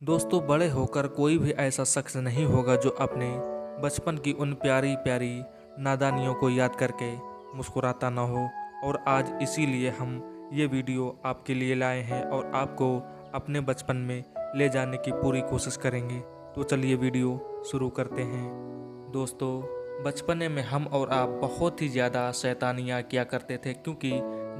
दोस्तों, बड़े होकर कोई भी ऐसा शख्स नहीं होगा जो अपने बचपन की उन प्यारी प्यारी नादानियों को याद करके मुस्कुराता ना हो। और आज इसीलिए हम ये वीडियो आपके लिए लाए हैं और आपको अपने बचपन में ले जाने की पूरी कोशिश करेंगे। तो चलिए वीडियो शुरू करते हैं। दोस्तों, बचपने में हम और आप बहुत ही ज़्यादा शैतानियाँ किया करते थे, क्योंकि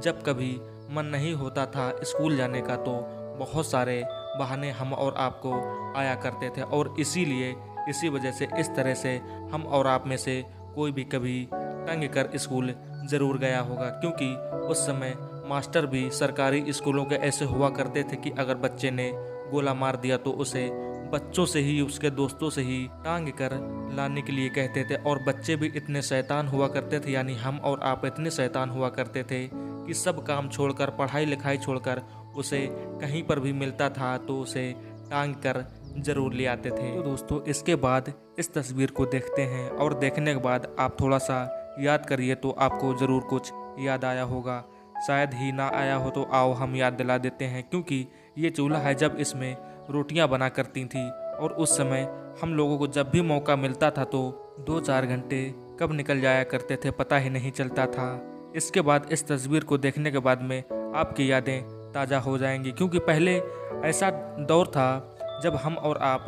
जब कभी मन नहीं होता था स्कूल जाने का तो बहुत सारे बहाने हम और आपको आया करते थे। और इसी वजह से इस तरह से हम और आप में से कोई भी कभी टंग कर स्कूल ज़रूर गया होगा, क्योंकि उस समय मास्टर भी सरकारी स्कूलों के ऐसे हुआ करते थे कि अगर बच्चे ने गोला मार दिया तो उसे बच्चों से ही, उसके दोस्तों से ही टांग कर लाने के लिए कहते थे। और बच्चे भी इतने शैतान हुआ करते थे, यानी हम और आप इतने शैतान हुआ करते थे कि सब काम छोड़कर, पढ़ाई लिखाई छोड़कर उसे कहीं पर भी मिलता था तो उसे टांग कर जरूर ले आते थे। तो दोस्तों, इसके बाद इस तस्वीर को देखते हैं और देखने के बाद आप थोड़ा सा याद करिए तो आपको ज़रूर कुछ याद आया होगा। शायद ही ना आया हो तो आओ हम याद दिला देते हैं, क्योंकि ये चूल्हा है जब इसमें रोटियां बना करती थी। और उस समय हम लोगों को जब भी मौका मिलता था तो 2-4 घंटे कब निकल जाया करते थे पता ही नहीं चलता था। इसके बाद इस तस्वीर को देखने के बाद में आपकी यादें ताज़ा हो जाएंगी, क्योंकि पहले ऐसा दौर था जब हम और आप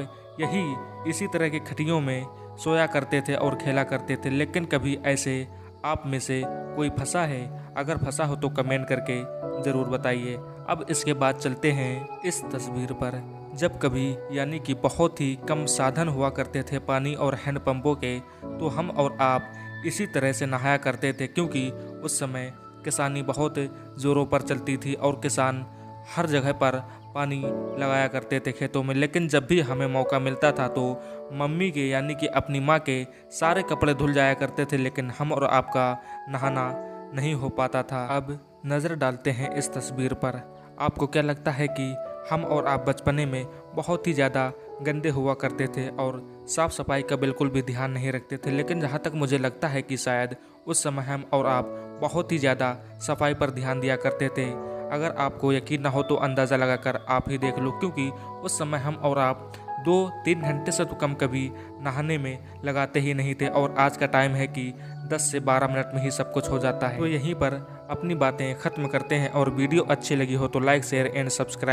इसी तरह के खटियों में सोया करते थे और खेला करते थे। लेकिन कभी ऐसे आप में से कोई फंसा है? अगर फंसा हो तो कमेंट करके ज़रूर बताइए। अब इसके बाद चलते हैं इस तस्वीर पर। जब कभी, यानी कि बहुत ही कम साधन हुआ करते थे पानी और हैंडपंपों के, तो हम और आप इसी तरह से नहाया करते थे, क्योंकि उस समय किसानी बहुत ज़ोरों पर चलती थी और किसान हर जगह पर पानी लगाया करते थे खेतों में। लेकिन जब भी हमें मौका मिलता था तो मम्मी के, यानी कि अपनी माँ के सारे कपड़े धुल जाया करते थे, लेकिन हम और आपका नहाना नहीं हो पाता था। अब नज़र डालते हैं इस तस्वीर पर। आपको क्या लगता है कि हम और आप बचपने में बहुत ही ज़्यादा गंदे हुआ करते थे और साफ़ सफाई का बिल्कुल भी ध्यान नहीं रखते थे? लेकिन जहाँ तक मुझे लगता है कि शायद उस समय हम और आप बहुत ही ज़्यादा सफाई पर ध्यान दिया करते थे। अगर आपको यकीन ना हो तो अंदाज़ा लगाकर आप ही देख लो, क्योंकि उस समय हम और आप 2-3 घंटे से तो कम कभी नहाने में लगाते ही नहीं थे। और आज का टाइम है कि 10 से 12 मिनट में ही सब कुछ हो जाता है। तो यहीं पर अपनी बातें ख़त्म करते हैं, और वीडियो अच्छी लगी हो तो लाइक, शेयर एंड सब्सक्राइब